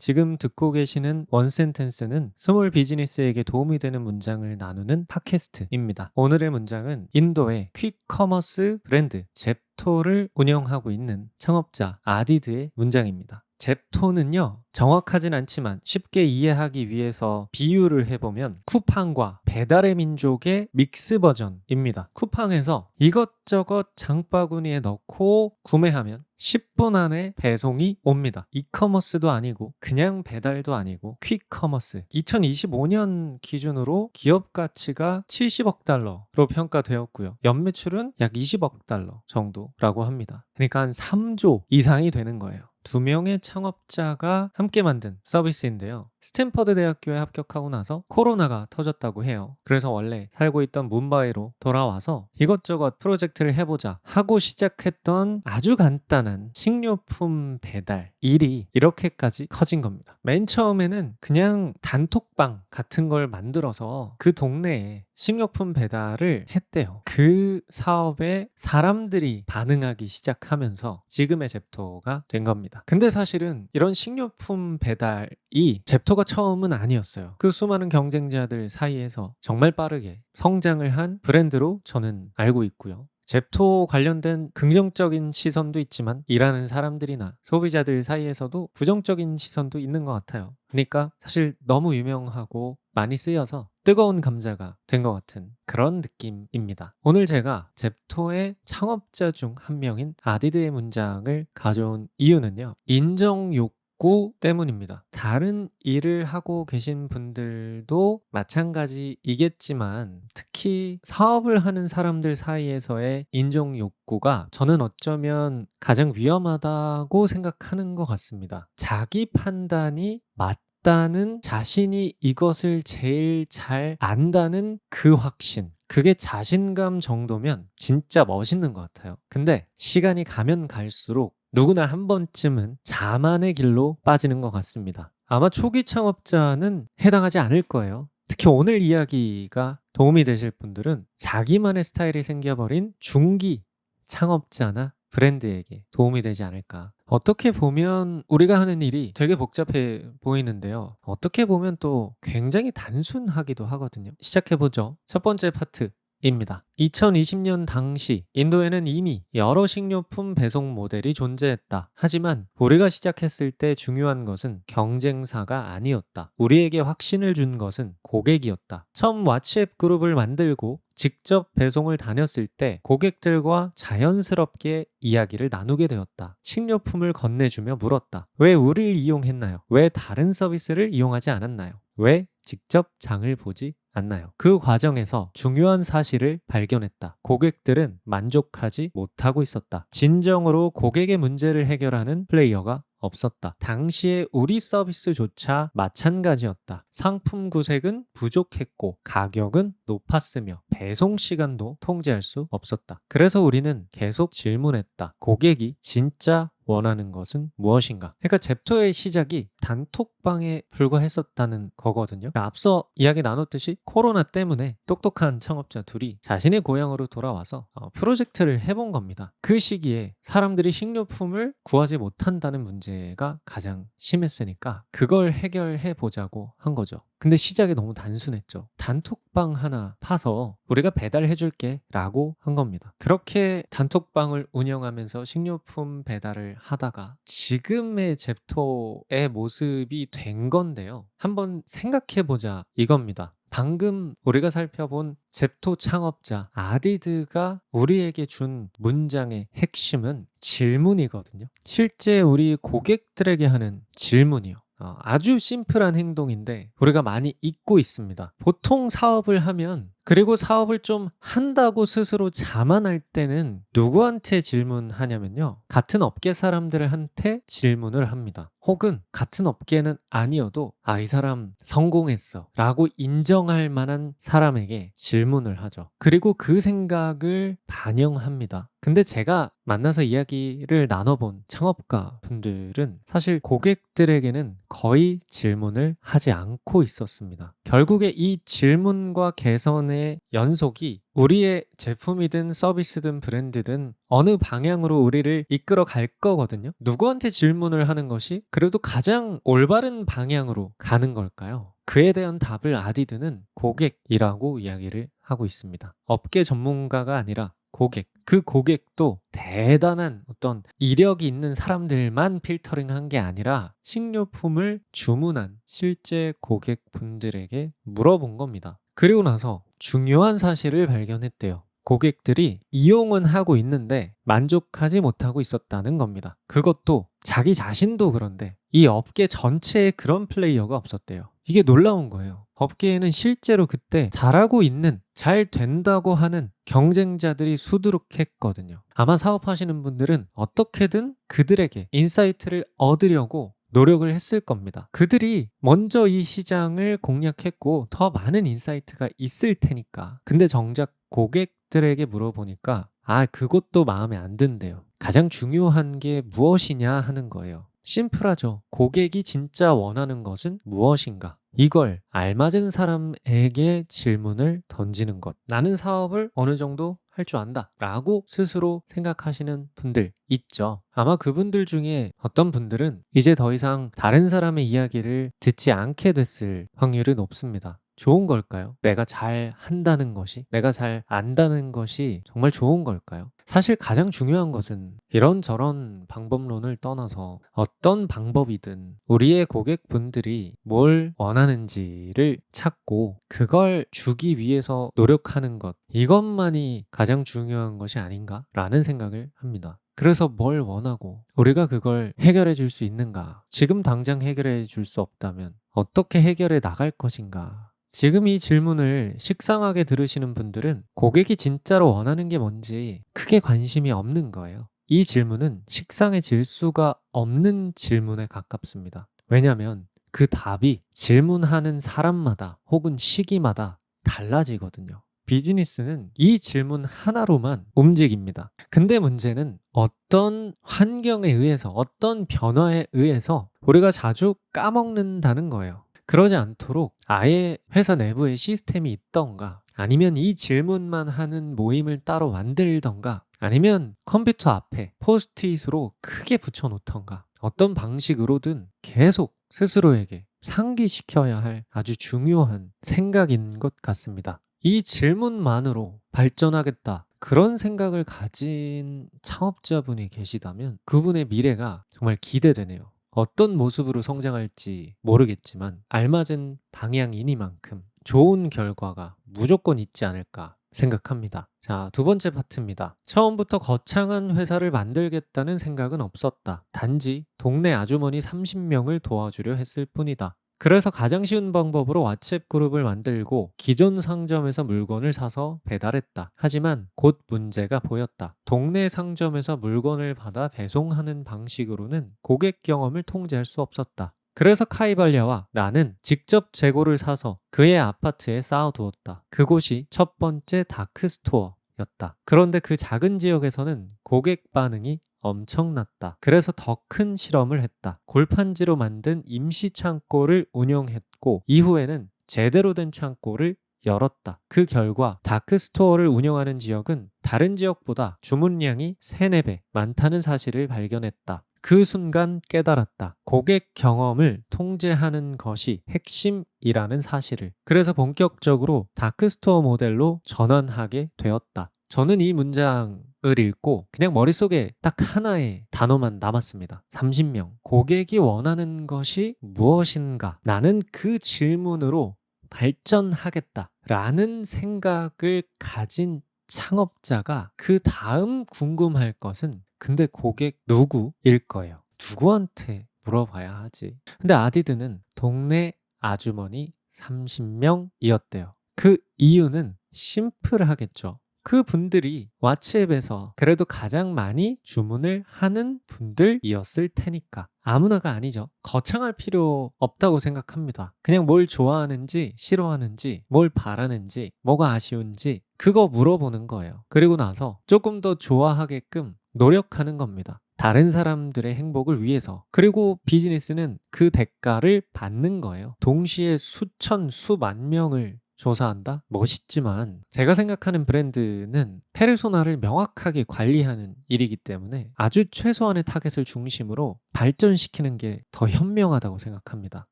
지금 듣고 계시는 원센텐스는 스몰 비즈니스에게 도움이 되는 문장을 나누는 팟캐스트입니다. 오늘의 문장은 인도의 퀵커머스 브랜드 젬토를 운영하고 있는 창업자 아디드의 문장입니다. 젬토는요, 정확하진 않지만 쉽게 이해하기 위해서 비유를 해보면 쿠팡과 배달의 민족의 믹스 버전입니다. 쿠팡에서 이것저것 장바구니에 넣고 구매하면 10분 안에 배송이 옵니다. 이커머스도 아니고 그냥 배달도 아니고 퀵커머스. 2025년 기준으로 기업 가치가 70억 달러로 평가되었고요. 연매출은 약 20억 달러 정도라고 합니다. 그러니까 한 3조 이상이 되는 거예요. 두 명의 창업자가 함께 만든 서비스인데요. 스탠퍼드 대학교에 합격하고 나서 코로나가 터졌다고 해요. 그래서 원래 살고 있던 뭄바이로 돌아와서 이것저것 프로젝트를 해보자 하고 시작했던 아주 간단한 식료품 배달 일이 이렇게까지 커진 겁니다. 맨 처음에는 그냥 단톡방 같은 걸 만들어서 그 동네에 식료품 배달을 했대요. 그 사업에 사람들이 반응하기 시작하면서 지금의 젬토가 된 겁니다. 근데 사실은 이런 식료품 배달이 젬토가 처음은 아니었어요. 그 수많은 경쟁자들 사이에서 정말 빠르게 성장을 한 브랜드로 저는 알고 있고요. 젬토 관련된 긍정적인 시선도 있지만 일하는 사람들이나 소비자들 사이에서도 부정적인 시선도 있는 것 같아요. 그러니까 사실 너무 유명하고 많이 쓰여서 뜨거운 감자가 된 것 같은 그런 느낌입니다. 오늘 제가 젬토의 창업자 중 한 명인 아디드의 문장을 가져온 이유는요, 인정 욕구 때문입니다. 다른 일을 하고 계신 분들도 마찬가지이겠지만 특히 사업을 하는 사람들 사이에서의 인정 욕구가 저는 어쩌면 가장 위험하다고 생각하는 것 같습니다. 자기 판단이 맞다는, 자신이 이것을 제일 잘 안다는 그 확신, 그게 자신감 정도면 진짜 멋있는 것 같아요. 근데 시간이 가면 갈수록 누구나 한 번쯤은 자만의 길로 빠지는 것 같습니다. 아마 초기 창업자는 해당하지 않을 거예요. 특히 오늘 이야기가 도움이 되실 분들은 자기만의 스타일이 생겨버린 중기 창업자나 브랜드에게 도움이 되지 않을까. 어떻게 보면 우리가 하는 일이 되게 복잡해 보이는데요. 어떻게 보면 또 굉장히 단순하기도 하거든요. 시작해보죠. 첫 번째 파트입니다. 2020년 당시 인도에는 이미 여러 식료품 배송 모델이 존재했다. 하지만 우리가 시작했을 때 중요한 것은 경쟁사가 아니었다. 우리에게 확신을 준 것은 고객이었다. 처음 왓츠앱 그룹을 만들고 직접 배송을 다녔을 때 고객들과 자연스럽게 이야기를 나누게 되었다. 식료품을 건네주며 물었다. 왜 우리를 이용했나요? 왜 다른 서비스를 이용하지 않았나요? 왜 직접 장을 보지 않나요? 그 과정에서 중요한 사실을 발견했다. 고객들은 만족하지 못하고 있었다. 진정으로 고객의 문제를 해결하는 플레이어가 없었다. 당시에 우리 서비스조차 마찬가지였다. 상품 구색은 부족했고 가격은 높았으며 배송 시간도 통제할 수 없었다. 그래서 우리는 계속 질문했다. 고객이 진짜 원하는 것은 무엇인가? 그러니까 젬토의 시작이 단톡방에 불과했었다는 거거든요. 그러니까 앞서 이야기 나눴듯이 코로나 때문에 똑똑한 창업자 둘이 자신의 고향으로 돌아와서 프로젝트를 해본 겁니다. 그 시기에 사람들이 식료품을 구하지 못한다는 문제가 가장 심했으니까 그걸 해결해 보자고 한 거죠. 근데 시작이 너무 단순했죠. 단톡방 하나 파서 우리가 배달해 줄게 라고 한 겁니다. 그렇게 단톡방을 운영하면서 식료품 배달을 하다가 지금의 젬토의 모습이 된 건데요. 한번 생각해 보자 이겁니다. 방금 우리가 살펴본 젬토 창업자 아디드가 우리에게 준 문장의 핵심은 질문이거든요. 실제 우리 고객들에게 하는 질문이요. 아주 심플한 행동인데 우리가 많이 잊고 있습니다. 보통 사업을 하면, 그리고 사업을 좀 한다고 스스로 자만할 때는 누구한테 질문하냐면요, 같은 업계 사람들한테 질문을 합니다. 혹은 같은 업계는 아니어도 이 사람 성공했어 라고 인정할 만한 사람에게 질문을 하죠. 그리고 그 생각을 반영합니다. 근데 제가 만나서 이야기를 나눠본 창업가 분들은 사실 고객들에게는 거의 질문을 하지 않고 있었습니다. 결국에 이 질문과 개선을 질문의 연속이 우리의 제품이든 서비스든 브랜드든 어느 방향으로 우리를 이끌어 갈 거거든요. 누구한테 질문을 하는 것이 그래도 가장 올바른 방향으로 가는 걸까요? 그에 대한 답을 아디드는 고객이라고 이야기를 하고 있습니다. 업계 전문가가 아니라 고객. 그 고객도 대단한 어떤 이력이 있는 사람들만 필터링한 게 아니라 식료품을 주문한 실제 고객분들에게 물어본 겁니다. 그리고 나서 중요한 사실을 발견했대요. 고객들이 이용은 하고 있는데 만족하지 못하고 있었다는 겁니다. 그것도 자기 자신도 그런데 이 업계 전체에 그런 플레이어가 없었대요. 이게 놀라운 거예요. 업계에는 실제로 그때 잘하고 있는, 잘 된다고 하는 경쟁자들이 수두룩했거든요. 아마 사업하시는 분들은 어떻게든 그들에게 인사이트를 얻으려고 노력을 했을 겁니다. 그들이 먼저 이 시장을 공략했고 더 많은 인사이트가 있을 테니까. 근데 정작 고객들에게 물어보니까 그것도 마음에 안 든대요. 가장 중요한 게 무엇이냐 하는 거예요. 심플하죠. 고객이 진짜 원하는 것은 무엇인가? 이걸 알맞은 사람에게 질문을 던지는 것. 나는 사업을 어느 정도 할 줄 안다 라고 스스로 생각하시는 분들 있죠. 아마 그분들 중에 어떤 분들은 이제 더 이상 다른 사람의 이야기를 듣지 않게 됐을 확률이 높습니다. 좋은 걸까요? 내가 잘 한다는 것이, 내가 잘 안다는 것이 정말 좋은 걸까요? 사실 가장 중요한 것은 이런저런 방법론을 떠나서 어떤 방법이든 우리의 고객분들이 뭘 원하는지를 찾고 그걸 주기 위해서 노력하는 것, 이것만이 가장 중요한 것이 아닌가라는 생각을 합니다. 그래서 뭘 원하고 우리가 그걸 해결해 줄 수 있는가? 지금 당장 해결해 줄 수 없다면 어떻게 해결해 나갈 것인가? 지금 이 질문을 식상하게 들으시는 분들은 고객이 진짜로 원하는 게 뭔지 크게 관심이 없는 거예요. 이 질문은 식상해질 수가 없는 질문에 가깝습니다. 왜냐하면 그 답이 질문하는 사람마다 혹은 시기마다 달라지거든요. 비즈니스는 이 질문 하나로만 움직입니다. 근데 문제는 어떤 환경에 의해서, 어떤 변화에 의해서 우리가 자주 까먹는다는 거예요. 그러지 않도록 아예 회사 내부에 시스템이 있던가, 아니면 이 질문만 하는 모임을 따로 만들던가, 아니면 컴퓨터 앞에 포스트잇으로 크게 붙여놓던가, 어떤 방식으로든 계속 스스로에게 상기시켜야 할 아주 중요한 생각인 것 같습니다. 이 질문만으로 발전하겠다, 그런 생각을 가진 창업자분이 계시다면 그분의 미래가 정말 기대되네요. 어떤 모습으로 성장할지 모르겠지만 알맞은 방향이니만큼 좋은 결과가 무조건 있지 않을까 생각합니다. 자, 두 번째 파트입니다. 처음부터 거창한 회사를 만들겠다는 생각은 없었다. 단지 동네 아주머니 30명을 도와주려 했을 뿐이다. 그래서 가장 쉬운 방법으로 왓츠앱 그룹을 만들고 기존 상점에서 물건을 사서 배달했다. 하지만 곧 문제가 보였다. 동네 상점에서 물건을 받아 배송하는 방식으로는 고객 경험을 통제할 수 없었다. 그래서 카이발야와 나는 직접 재고를 사서 그의 아파트에 쌓아두었다. 그곳이 첫 번째 다크스토어였다. 그런데 그 작은 지역에서는 고객 반응이 엄청났다. 그래서 더 큰 실험을 했다. 골판지로 만든 임시 창고를 운영했고 이후에는 제대로 된 창고를 열었다. 그 결과 다크스토어를 운영하는 지역은 다른 지역보다 주문량이 3, 4배 많다는 사실을 발견했다. 그 순간 깨달았다. 고객 경험을 통제하는 것이 핵심이라는 사실을. 그래서 본격적으로 다크스토어 모델로 전환하게 되었다. 저는 이 문장을 읽고 그냥 머릿속에 딱 하나의 단어만 남았습니다. 30명. 고객이 원하는 것이 무엇인가? 나는 그 질문으로 발전하겠다 라는 생각을 가진 창업자가 그 다음 궁금할 것은 근데 고객 누구일 거예요. 누구한테 물어봐야 하지? 근데 아디드는 동네 아주머니 30명이었대요. 그 이유는 심플하겠죠. 그 분들이 왓츠앱에서 그래도 가장 많이 주문을 하는 분들이었을 테니까. 아무나가 아니죠. 거창할 필요 없다고 생각합니다. 그냥 뭘 좋아하는지 싫어하는지 뭘 바라는지 뭐가 아쉬운지 그거 물어보는 거예요. 그리고 나서 조금 더 좋아하게끔 노력하는 겁니다. 다른 사람들의 행복을 위해서. 그리고 비즈니스는 그 대가를 받는 거예요. 동시에 수천 수만 명을 조사한다? 멋있지만 제가 생각하는 브랜드는 페르소나를 명확하게 관리하는 일이기 때문에 아주 최소한의 타겟을 중심으로 발전시키는 게 더 현명하다고 생각합니다.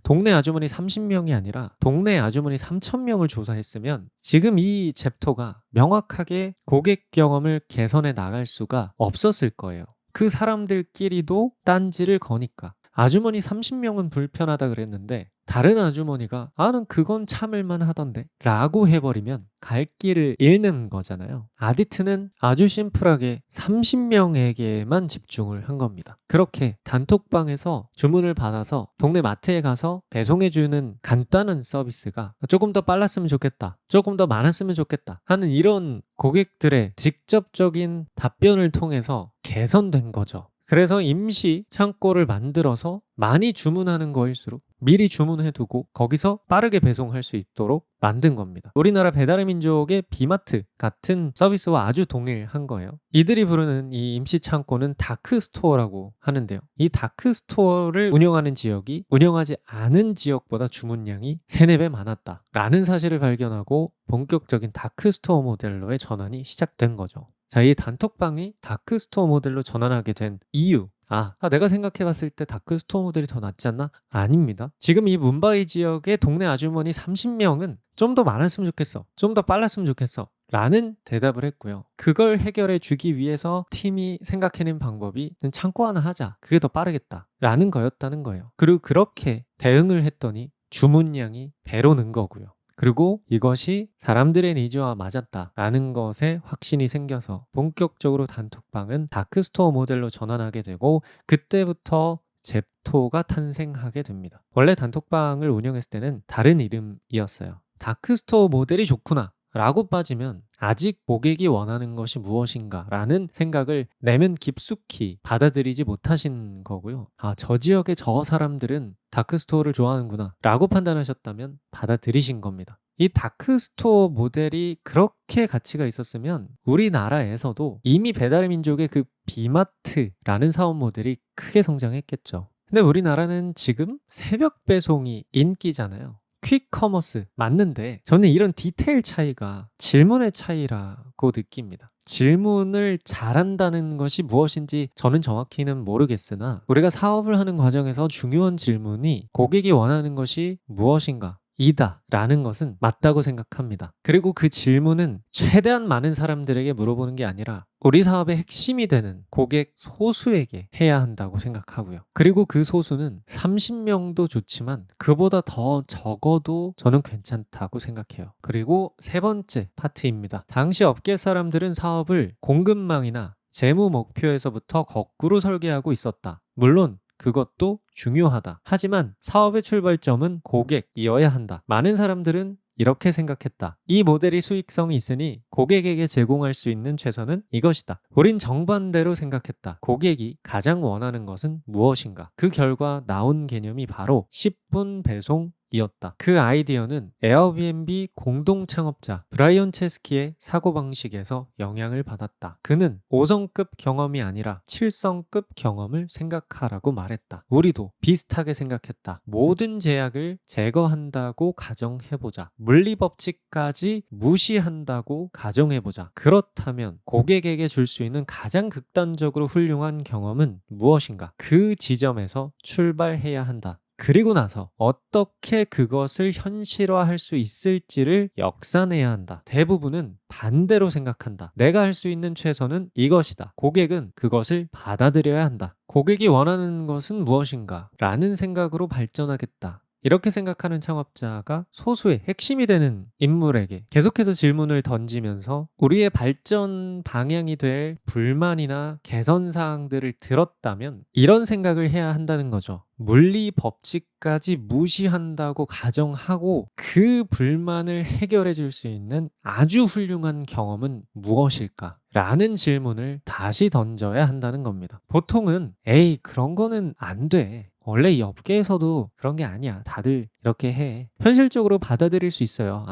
동네 아주머니 30명이 아니라 동네 아주머니 3,000명을 조사했으면 지금 이 잽토가 명확하게 고객 경험을 개선해 나갈 수가 없었을 거예요. 그 사람들끼리도 딴지를 거니까. 아주머니 30명은 불편하다 그랬는데 다른 아주머니가 난 그건 참을만 하던데 라고 해버리면 갈 길을 잃는 거잖아요. 아디트는 아주 심플하게 30명에게만 집중을 한 겁니다. 그렇게 단톡방에서 주문을 받아서 동네 마트에 가서 배송해주는 간단한 서비스가 조금 더 빨랐으면 좋겠다, 조금 더 많았으면 좋겠다 하는 이런 고객들의 직접적인 답변을 통해서 개선된 거죠. 그래서 임시 창고를 만들어서 많이 주문하는 거일수록 미리 주문해두고 거기서 빠르게 배송할 수 있도록 만든 겁니다. 우리나라 배달의 민족의 비마트 같은 서비스와 아주 동일한 거예요. 이들이 부르는 이 임시 창고는 다크스토어라고 하는데요. 이 다크스토어를 운영하는 지역이 운영하지 않은 지역보다 주문량이 3, 4배 많았다 라는 사실을 발견하고 본격적인 다크스토어 모델로의 전환이 시작된 거죠. 자, 이 단톡방이 다크스토어 모델로 전환하게 된 이유. 내가 생각해봤을 때 다크스토어 모델이 더 낫지 않나? 아닙니다. 지금 이 문바이 지역의 동네 아주머니 30명은 좀 더 많았으면 좋겠어, 좀 더 빨랐으면 좋겠어 라는 대답을 했고요. 그걸 해결해 주기 위해서 팀이 생각해낸 방법이 창고 하나 하자, 그게 더 빠르겠다 라는 거였다는 거예요. 그리고 그렇게 대응을 했더니 주문량이 배로 는 거고요. 그리고 이것이 사람들의 니즈와 맞았다라는 것에 확신이 생겨서 본격적으로 단톡방은 다크스토어 모델로 전환하게 되고 그때부터 잽토가 탄생하게 됩니다. 원래 단톡방을 운영했을 때는 다른 이름이었어요. 다크스토어 모델이 좋구나 라고 빠지면 아직 고객이 원하는 것이 무엇인가 라는 생각을 내면 깊숙이 받아들이지 못하신 거고요. 저 지역의 저 사람들은 다크스토어를 좋아하는구나 라고 판단하셨다면 받아들이신 겁니다. 이 다크스토어 모델이 그렇게 가치가 있었으면 우리나라에서도 이미 배달의 민족의 그 비마트라는 사업 모델이 크게 성장했겠죠. 근데 우리나라는 지금 새벽 배송이 인기잖아요. 퀵커머스 맞는데 저는 이런 디테일 차이가 질문의 차이라고 느낍니다. 질문을 잘한다는 것이 무엇인지 저는 정확히는 모르겠으나 우리가 사업을 하는 과정에서 중요한 질문이 고객이 원하는 것이 무엇인가 이다 라는 것은 맞다고 생각합니다. 그리고 그 질문은 최대한 많은 사람들에게 물어보는 게 아니라 우리 사업의 핵심이 되는 고객 소수에게 해야 한다고 생각하고요. 그리고 그 소수는 30명도 좋지만 그보다 더 적어도 저는 괜찮다고 생각해요. 그리고 세 번째 파트입니다. 당시 업계 사람들은 사업을 공급망이나 재무 목표에서부터 거꾸로 설계하고 있었다. 물론 그것도 중요하다. 하지만 사업의 출발점은 고객이어야 한다. 많은 사람들은 이렇게 생각했다. 이 모델이 수익성이 있으니 고객에게 제공할 수 있는 최선은 이것이다. 우린 정반대로 생각했다. 고객이 가장 원하는 것은 무엇인가? 그 결과 나온 개념이 바로 10분 배송 이었다. 그 아이디어는 에어비앤비 공동 창업자 브라이언 체스키의 사고방식에서 영향을 받았다. 그는 5성급 경험이 아니라 7성급 경험을 생각하라고 말했다. 우리도 비슷하게 생각했다. 모든 제약을 제거한다고 가정해보자. 물리법칙까지 무시한다고 가정해보자. 그렇다면 고객에게 줄 수 있는 가장 극단적으로 훌륭한 경험은 무엇인가? 그 지점에서 출발해야 한다. 그리고 나서 어떻게 그것을 현실화할 수 있을지를 역산해야 한다. 대부분은 반대로 생각한다. 내가 할 수 있는 최선은 이것이다. 고객은 그것을 받아들여야 한다. 고객이 원하는 것은 무엇인가? 라는 생각으로 발전하겠다. 이렇게 생각하는 창업자가 소수의 핵심이 되는 인물에게 계속해서 질문을 던지면서 우리의 발전 방향이 될 불만이나 개선 사항들을 들었다면 이런 생각을 해야 한다는 거죠. 물리 법칙까지 무시한다고 가정하고 그 불만을 해결해 줄 수 있는 아주 훌륭한 경험은 무엇일까? 라는 질문을 다시 던져야 한다는 겁니다. 보통은 그런 거는 안 돼. 원래 이 업계에서도 그런 게 아니야. 다들 이렇게 해. 현실적으로 받아들일 수 있어요.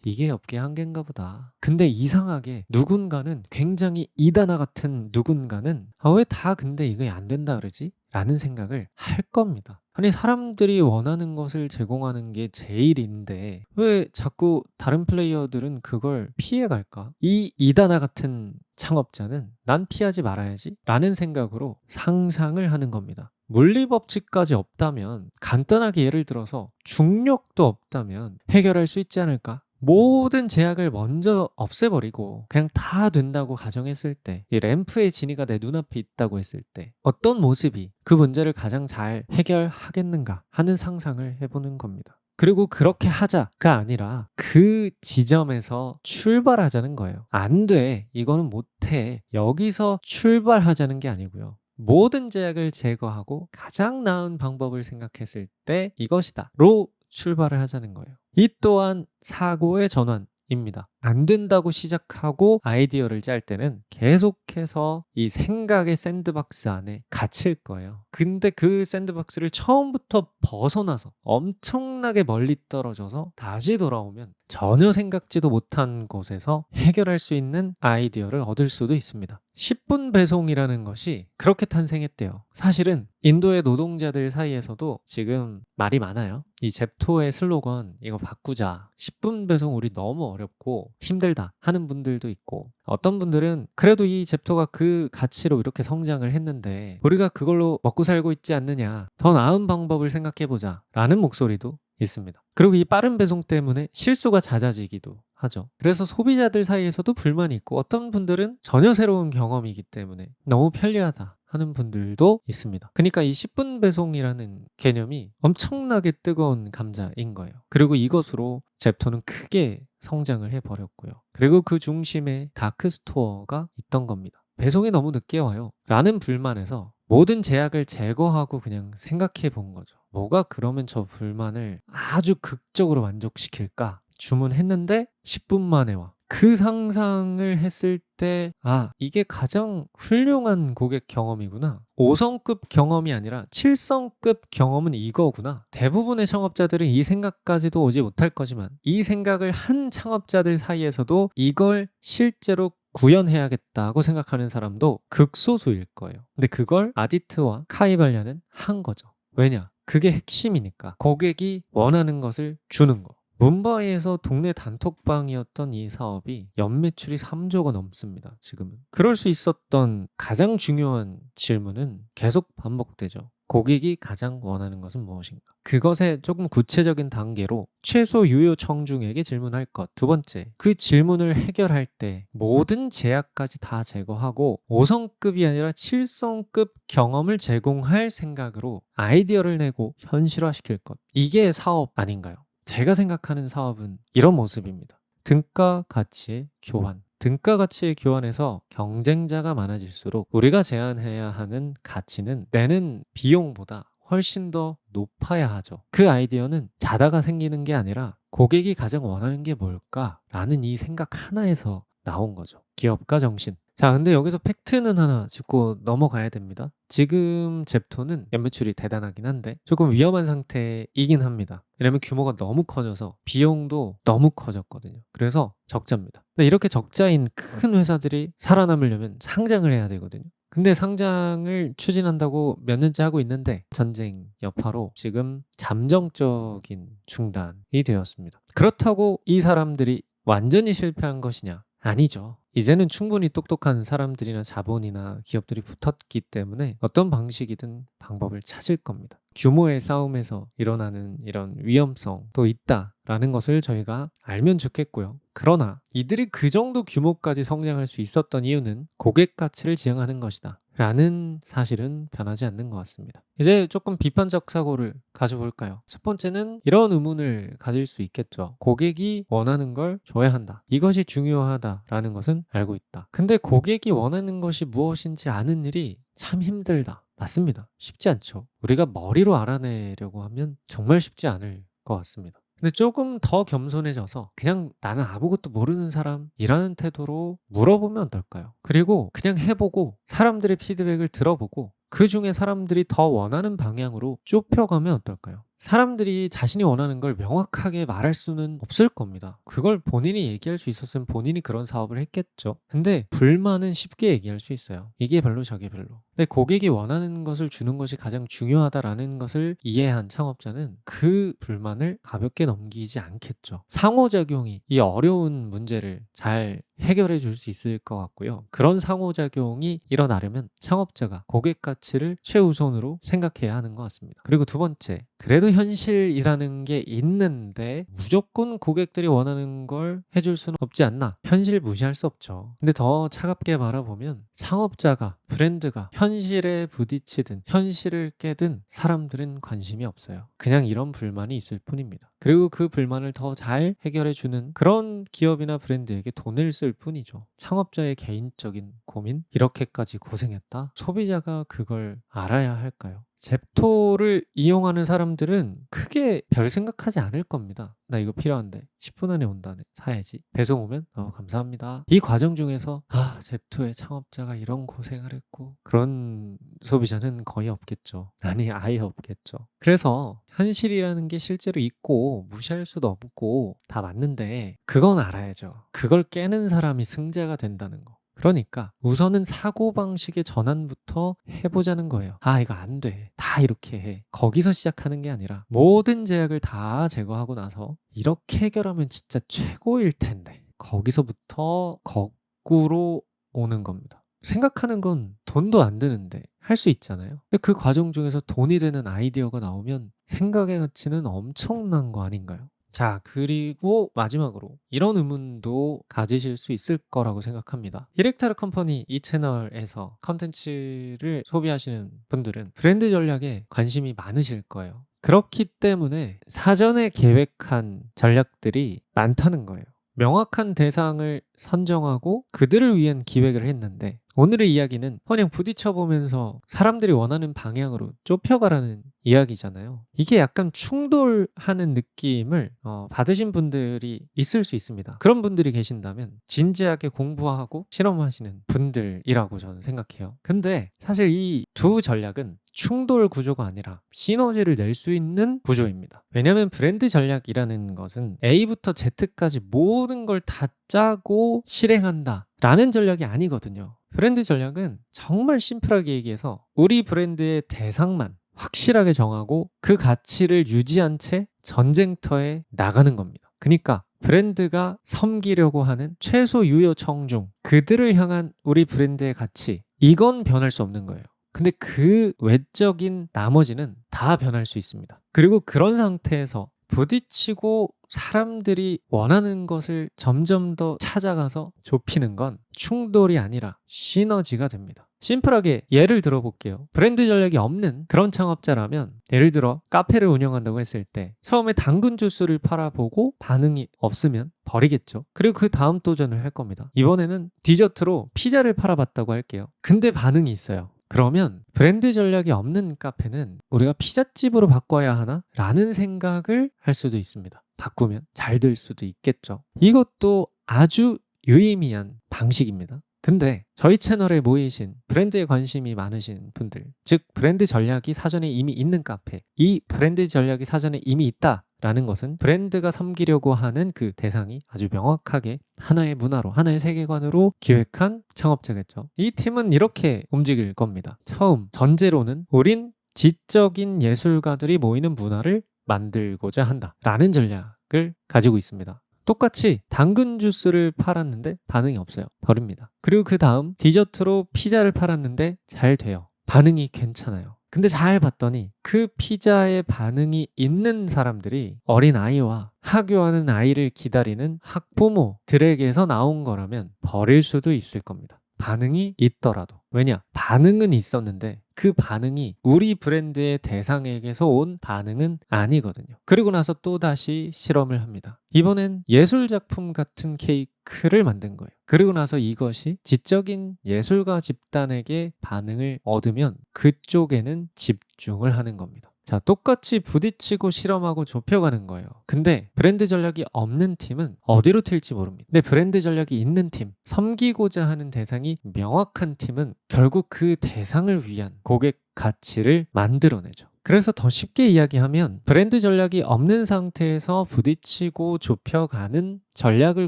이게 업계 한계인가 보다. 근데 이상하게 누군가는 굉장히 이단아 같은 누군가는 왜 다 근데 이게 안 된다 그러지? 라는 생각을 할 겁니다. 아니 사람들이 원하는 것을 제공하는 게 제일인데 왜 자꾸 다른 플레이어들은 그걸 피해갈까? 이 이다나 같은 창업자는 난 피하지 말아야지 라는 생각으로 상상을 하는 겁니다. 물리 법칙까지 없다면 간단하게 예를 들어서 중력도 없다면 해결할 수 있지 않을까? 모든 제약을 먼저 없애버리고 그냥 다 된다고 가정했을 때, 이 램프의 진이가 내 눈앞에 있다고 했을 때 어떤 모습이 그 문제를 가장 잘 해결하겠는가 하는 상상을 해보는 겁니다. 그리고 그렇게 하자가 아니라 그 지점에서 출발하자는 거예요. 안 돼, 이거는 못해, 여기서 출발하자는 게 아니고요. 모든 제약을 제거하고 가장 나은 방법을 생각했을 때 이것이다 로 출발을 하자는 거예요. 이 또한 사고의 전환입니다. 안 된다고 시작하고 아이디어를 짤 때는 계속해서 이 생각의 샌드박스 안에 갇힐 거예요. 근데 그 샌드박스를 처음부터 벗어나서 엄청나게 멀리 떨어져서 다시 돌아오면 전혀 생각지도 못한 곳에서 해결할 수 있는 아이디어를 얻을 수도 있습니다. 10분 배송이라는 것이 그렇게 탄생했대요. 사실은 인도의 노동자들 사이에서도 지금 말이 많아요. 이 잽토의 슬로건 이거 바꾸자. 10분 배송 우리 너무 어렵고 힘들다 하는 분들도 있고, 어떤 분들은 그래도 이 잽토가 그 가치로 이렇게 성장을 했는데 우리가 그걸로 먹고 살고 있지 않느냐, 더 나은 방법을 생각해보자 라는 목소리도 있습니다. 그리고 이 빠른 배송 때문에 실수가 잦아지기도 하죠. 그래서 소비자들 사이에서도 불만이 있고, 어떤 분들은 전혀 새로운 경험이기 때문에 너무 편리하다 하는 분들도 있습니다. 그러니까 이 10분 배송이라는 개념이 엄청나게 뜨거운 감자인 거예요. 그리고 이것으로 잽토는 크게 성장을 해버렸고요. 그리고 그 중심에 다크스토어가 있던 겁니다. 배송이 너무 늦게 와요 라는 불만에서 모든 제약을 제거하고 그냥 생각해 본 거죠. 뭐가 그러면 저 불만을 아주 극적으로 만족시킬까? 주문했는데 10분 만에 와. 그 상상을 했을 때, 아, 이게 가장 훌륭한 고객 경험이구나. 5성급 경험이 아니라 7성급 경험은 이거구나. 대부분의 창업자들은 이 생각까지도 오지 못할 거지만 이 생각을 한 창업자들 사이에서도 이걸 실제로 구현해야겠다고 생각하는 사람도 극소수일 거예요. 근데 그걸 아디트와 카이발야는 한 거죠. 왜냐? 그게 핵심이니까. 고객이 원하는 것을 주는 거. 뭄바이에서 동네 단톡방이었던 이 사업이 연매출이 3조가 넘습니다. 지금은. 그럴 수 있었던 가장 중요한 질문은 계속 반복되죠. 고객이 가장 원하는 것은 무엇인가? 그것의 조금 구체적인 단계로 최소 유효 청중에게 질문할 것. 두 번째, 그 질문을 해결할 때 모든 제약까지 다 제거하고 5성급이 아니라 7성급 경험을 제공할 생각으로 아이디어를 내고 현실화시킬 것. 이게 사업 아닌가요? 제가 생각하는 사업은 이런 모습입니다. 등가 가치의 교환. 등가 가치의 교환에서 경쟁자가 많아질수록 우리가 제한해야 하는 가치는 내는 비용보다 훨씬 더 높아야 하죠. 그 아이디어는 자다가 생기는 게 아니라 고객이 가장 원하는 게 뭘까라는 이 생각 하나에서 나온 거죠. 기업가 정신. 자, 근데 여기서 팩트는 하나 짚고 넘어가야 됩니다. 지금 잽토는 연매출이 대단하긴 한데 조금 위험한 상태이긴 합니다. 왜냐면 규모가 너무 커져서 비용도 너무 커졌거든요. 그래서 적자입니다. 근데 이렇게 적자인 큰 회사들이 살아남으려면 상장을 해야 되거든요. 근데 상장을 추진한다고 몇 년째 하고 있는데 전쟁 여파로 지금 잠정적인 중단이 되었습니다. 그렇다고 이 사람들이 완전히 실패한 것이냐? 아니죠. 이제는 충분히 똑똑한 사람들이나 자본이나 기업들이 붙었기 때문에 어떤 방식이든 방법을 찾을 겁니다. 규모의 싸움에서 일어나는 이런 위험성도 있다라는 것을 저희가 알면 좋겠고요. 그러나 이들이 그 정도 규모까지 성장할 수 있었던 이유는 고객 가치를 지향하는 것이다 라는 사실은 변하지 않는 것 같습니다. 이제 조금 비판적 사고를 가져볼까요? 첫 번째는 이런 의문을 가질 수 있겠죠. 고객이 원하는 걸 줘야 한다. 이것이 중요하다라는 것은 알고 있다. 근데 고객이 원하는 것이 무엇인지 아는 일이 참 힘들다. 맞습니다. 쉽지 않죠. 우리가 머리로 알아내려고 하면 정말 쉽지 않을 것 같습니다. 근데 조금 더 겸손해져서 그냥 나는 아무것도 모르는 사람이라는 태도로 물어보면 어떨까요? 그리고 그냥 해보고 사람들의 피드백을 들어보고 그 중에 사람들이 더 원하는 방향으로 좁혀가면 어떨까요? 사람들이 자신이 원하는 걸 명확하게 말할 수는 없을 겁니다. 그걸 본인이 얘기할 수 있었으면 본인이 그런 사업을 했겠죠. 근데 불만은 쉽게 얘기할 수 있어요. 이게 별로 저게 별로. 근데 고객이 원하는 것을 주는 것이 가장 중요하다라는 것을 이해한 창업자는 그 불만을 가볍게 넘기지 않겠죠. 상호작용이 이 어려운 문제를 잘 해결해 줄 수 있을 것 같고요. 그런 상호작용이 일어나려면 창업자가 고객 가치를 최우선으로 생각해야 하는 것 같습니다. 그리고 두 번째, 그래도 현실이라는 게 있는데 무조건 고객들이 원하는 걸 해줄 수는 없지 않나? 현실 무시할 수 없죠. 근데 더 차갑게 바라보면 창업자가, 브랜드가 현실에 부딪히든 현실을 깨든 사람들은 관심이 없어요. 그냥 이런 불만이 있을 뿐입니다. 그리고 그 불만을 더 잘 해결해 주는 그런 기업이나 브랜드에게 돈을 쓸 뿐이죠. 창업자의 개인적인 고민? 이렇게까지 고생했다? 소비자가 그걸 알아야 할까요? 잽토를 이용하는 사람들은 크게 별 생각하지 않을 겁니다. 나 이거 필요한데 10분 안에 온다네. 사야지. 배송 오면 감사합니다. 이 과정 중에서 잽토의 창업자가 이런 고생을 했고, 그런 소비자는 거의 없겠죠. 아니, 아예 없겠죠. 그래서 현실이라는 게 실제로 있고 무시할 수도 없고 다 맞는데, 그건 알아야죠. 그걸 깨는 사람이 승자가 된다는 거. 그러니까 우선은 사고방식의 전환부터 해보자는 거예요. 이거 안 돼. 다 이렇게 해. 거기서 시작하는 게 아니라 모든 제약을 다 제거하고 나서 이렇게 해결하면 진짜 최고일 텐데, 거기서부터 거꾸로 오는 겁니다. 생각하는 건 돈도 안 드는데 할 수 있잖아요. 근데 그 과정 중에서 돈이 되는 아이디어가 나오면 생각의 가치는 엄청난 거 아닌가요? 자, 그리고 마지막으로 이런 의문도 가지실 수 있을 거라고 생각합니다. 이렉타르 컴퍼니 이 채널에서 컨텐츠를 소비하시는 분들은 브랜드 전략에 관심이 많으실 거예요. 그렇기 때문에 사전에 계획한 전략들이 많다는 거예요. 명확한 대상을 선정하고 그들을 위한 기획을 했는데, 오늘의 이야기는 그냥 부딪혀보면서 사람들이 원하는 방향으로 좁혀가라는 이야기잖아요. 이게 약간 충돌하는 느낌을 받으신 분들이 있을 수 있습니다. 그런 분들이 계신다면 진지하게 공부하고 실험하시는 분들이라고 저는 생각해요. 근데 사실 이 두 전략은 충돌 구조가 아니라 시너지를 낼 수 있는 구조입니다. 왜냐하면 브랜드 전략이라는 것은 A부터 Z까지 모든 걸 다 짜고 실행한다 라는 전략이 아니거든요. 브랜드 전략은 정말 심플하게 얘기해서 우리 브랜드의 대상만 확실하게 정하고 그 가치를 유지한 채 전쟁터에 나가는 겁니다. 그러니까 브랜드가 섬기려고 하는 최소 유효 청중, 그들을 향한 우리 브랜드의 가치, 이건 변할 수 없는 거예요. 근데 그 외적인 나머지는 다 변할 수 있습니다. 그리고 그런 상태에서 부딪히고 사람들이 원하는 것을 점점 더 찾아가서 좁히는 건 충돌이 아니라 시너지가 됩니다. 심플하게 예를 들어볼게요. 브랜드 전략이 없는 그런 창업자라면, 예를 들어 카페를 운영한다고 했을 때 처음에 당근 주스를 팔아보고 반응이 없으면 버리겠죠. 그리고 그 다음 도전을 할 겁니다. 이번에는 디저트로 피자를 팔아봤다고 할게요. 근데 반응이 있어요. 그러면 브랜드 전략이 없는 카페는 우리가 피자집으로 바꿔야 하나? 라는 생각을 할 수도 있습니다. 바꾸면 잘 될 수도 있겠죠. 이것도 아주 유의미한 방식입니다. 근데 저희 채널에 모이신 브랜드에 관심이 많으신 분들, 즉 브랜드 전략이 사전에 이미 있는 카페, 이 브랜드 전략이 사전에 이미 있다 라는 것은 브랜드가 섬기려고 하는 그 대상이 아주 명확하게 하나의 문화로, 하나의 세계관으로 기획한 창업자겠죠. 이 팀은 이렇게 움직일 겁니다. 처음, 전제로는 우린 지적인 예술가들이 모이는 문화를 만들고자 한다 라는 전략을 가지고 있습니다. 똑같이 당근 주스를 팔았는데 반응이 없어요. 버립니다. 그리고 그 다음 디저트로 피자를 팔았는데 잘 돼요. 반응이 괜찮아요. 근데 잘 봤더니 그 피자에 반응이 있는 사람들이 어린 아이와 하교하는 아이를 기다리는 학부모들에게서 나온 거라면 버릴 수도 있을 겁니다. 반응이 있더라도. 왜냐? 반응은 있었는데 그 반응이 우리 브랜드의 대상에게서 온 반응은 아니거든요. 그리고 나서 또 다시 실험을 합니다. 이번엔 예술작품 같은 케이크를 만든 거예요. 그리고 나서 이것이 지적인 예술가 집단에게 반응을 얻으면 그쪽에는 집중을 하는 겁니다. 자, 똑같이 부딪히고 실험하고 좁혀가는 거예요. 근데 브랜드 전략이 없는 팀은 어디로 튈지 모릅니다. 근데 브랜드 전략이 있는 팀, 섬기고자 하는 대상이 명확한 팀은 결국 그 대상을 위한 고객 가치를 만들어내죠. 그래서 더 쉽게 이야기하면 브랜드 전략이 없는 상태에서 부딪히고 좁혀가는 전략을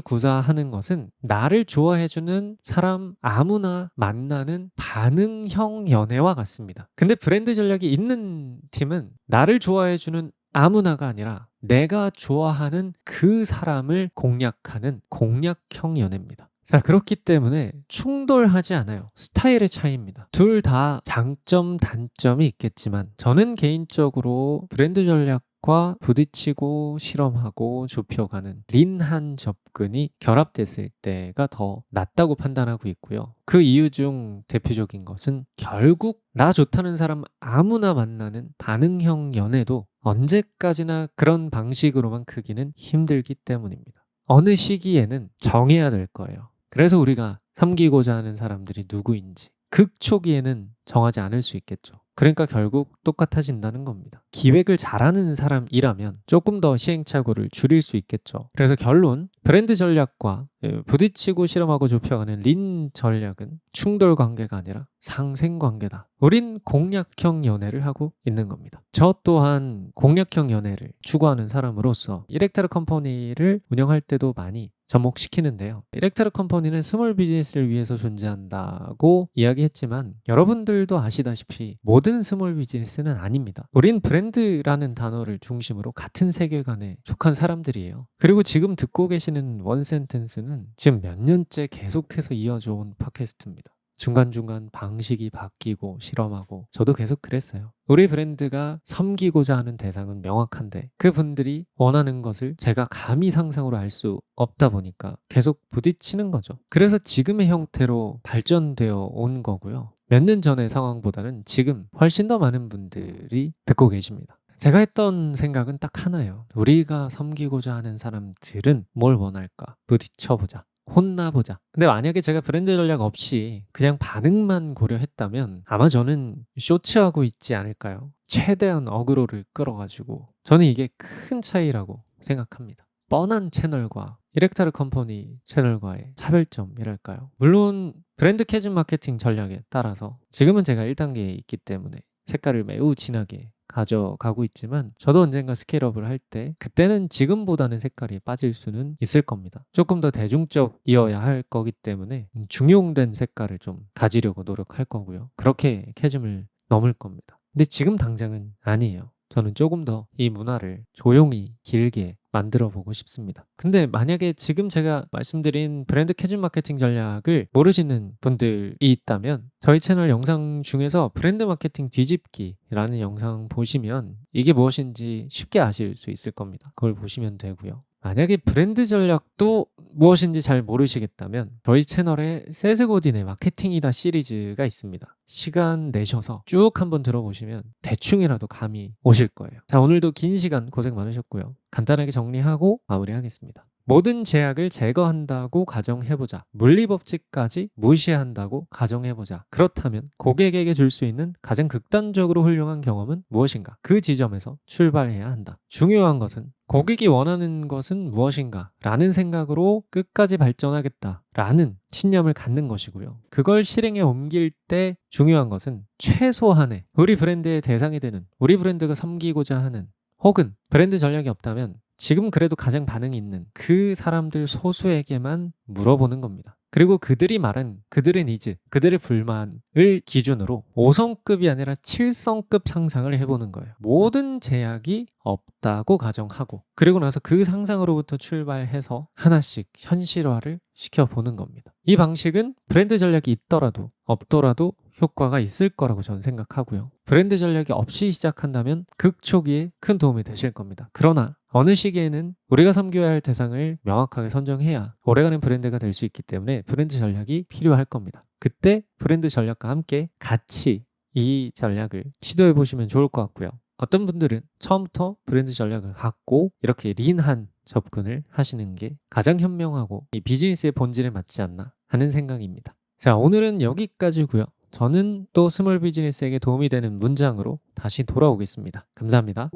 구사하는 것은 나를 좋아해주는 사람 아무나 만나는 반응형 연애와 같습니다. 근데 브랜드 전략이 있는 팀은 나를 좋아해주는 아무나가 아니라 내가 좋아하는 그 사람을 공략하는 공략형 연애입니다. 자, 그렇기 때문에 충돌하지 않아요. 스타일의 차이입니다. 둘 다 장점, 단점이 있겠지만 저는 개인적으로 브랜드 전략과 부딪히고 실험하고 좁혀가는 린한 접근이 결합됐을 때가 더 낫다고 판단하고 있고요. 그 이유 중 대표적인 것은 결국 나 좋다는 사람 아무나 만나는 반응형 연애도 언제까지나 그런 방식으로만 크기는 힘들기 때문입니다. 어느 시기에는 정해야 될 거예요. 그래서 우리가 섬기고자 하는 사람들이 누구인지 극초기에는 정하지 않을 수 있겠죠. 그러니까 결국 똑같아진다는 겁니다. 기획을 잘하는 사람이라면 조금 더 시행착오를 줄일 수 있겠죠. 그래서 결론, 브랜드 전략과 부딪히고 실험하고 좁혀가는 린 전략은 충돌 관계가 아니라 상생 관계다. 우린 공략형 연애를 하고 있는 겁니다. 저 또한 공략형 연애를 추구하는 사람으로서 이렉트라 컴퍼니를 운영할 때도 많이 접목시키는데요. 이렉트라 컴퍼니는 스몰 비즈니스를 위해서 존재한다고 이야기했지만 여러분들도 아시다시피 모든 스몰 비즈니스는 아닙니다. 우린 브랜드라는 단어를 중심으로 같은 세계관에 속한 사람들이에요. 그리고 지금 듣고 계시는 원센텐스는 지금 몇 년째 계속해서 이어져 온 팟캐스트입니다. 중간중간 방식이 바뀌고 실험하고 저도 계속 그랬어요. 우리 브랜드가 섬기고자 하는 대상은 명확한데 그분들이 원하는 것을 제가 감히 상상으로 알 수 없다 보니까 계속 부딪히는 거죠. 그래서 지금의 형태로 발전되어 온 거고요. 몇 년 전의 상황보다는 지금 훨씬 더 많은 분들이 듣고 계십니다. 제가 했던 생각은 딱 하나예요. 우리가 섬기고자 하는 사람들은 뭘 원할까? 부딪혀보자. 혼나보자. 근데 만약에 제가 브랜드 전략 없이 그냥 반응만 고려했다면 아마 저는 쇼츠하고 있지 않을까요? 최대한 어그로를 끌어가지고 저는 이게 큰 차이라고 생각합니다. 뻔한 채널과 이렉타르 컴퍼니 채널과의 차별점이랄까요? 물론 브랜드 캐즘 마케팅 전략에 따라서 지금은 제가 1단계에 있기 때문에 색깔을 매우 진하게 가져가고 있지만 저도 언젠가 스케일업을 할 때 그때는 지금보다는 색깔이 빠질 수는 있을 겁니다. 조금 더 대중적이어야 할 거기 때문에 중용된 색깔을 좀 가지려고 노력할 거고요. 그렇게 캐즘을 넘을 겁니다. 근데 지금 당장은 아니에요. 저는 조금 더 이 문화를 조용히 길게 만들어 보고 싶습니다. 근데 만약에 지금 제가 말씀드린 브랜드 캐즘 마케팅 전략을 모르시는 분들이 있다면 저희 채널 영상 중에서 브랜드 마케팅 뒤집기라는 영상 보시면 이게 무엇인지 쉽게 아실 수 있을 겁니다. 그걸 보시면 되고요. 만약에 브랜드 전략도 무엇인지 잘 모르시겠다면 저희 채널에 세스고딘의 마케팅이다 시리즈가 있습니다. 시간 내셔서 쭉 한번 들어보시면 대충이라도 감이 오실 거예요. 자, 오늘도 긴 시간 고생 많으셨고요. 간단하게 정리하고 마무리하겠습니다. 모든 제약을 제거한다고 가정해보자. 물리법칙까지 무시한다고 가정해보자. 그렇다면 고객에게 줄 수 있는 가장 극단적으로 훌륭한 경험은 무엇인가? 그 지점에서 출발해야 한다. 중요한 것은 고객이 원하는 것은 무엇인가? 라는 생각으로 끝까지 발전하겠다. 라는 신념을 갖는 것이고요. 그걸 실행에 옮길 때 중요한 것은 최소한의 우리 브랜드의 대상이 되는, 우리 브랜드가 섬기고자 하는, 혹은 브랜드 전략이 없다면 지금 그래도 가장 반응이 있는 그 사람들 소수에게만 물어보는 겁니다. 그리고 그들이 말한 그들의 니즈, 그들의 불만을 기준으로 5성급이 아니라 7성급 상상을 해보는 거예요. 모든 제약이 없다고 가정하고 그리고 나서 그 상상으로부터 출발해서 하나씩 현실화를 시켜보는 겁니다. 이 방식은 브랜드 전략이 있더라도 없더라도 효과가 있을 거라고 저는 생각하고요. 브랜드 전략이 없이 시작한다면 극초기에 큰 도움이 되실 겁니다. 그러나 어느 시기에는 우리가 섬겨야 할 대상을 명확하게 선정해야 오래가는 브랜드가 될 수 있기 때문에 브랜드 전략이 필요할 겁니다. 그때 브랜드 전략과 함께 같이 이 전략을 시도해 보시면 좋을 것 같고요. 어떤 분들은 처음부터 브랜드 전략을 갖고 이렇게 린한 접근을 하시는 게 가장 현명하고 이 비즈니스의 본질에 맞지 않나 하는 생각입니다. 자, 오늘은 여기까지고요. 저는 또 스몰 비즈니스에게 도움이 되는 문장으로 다시 돌아오겠습니다. 감사합니다.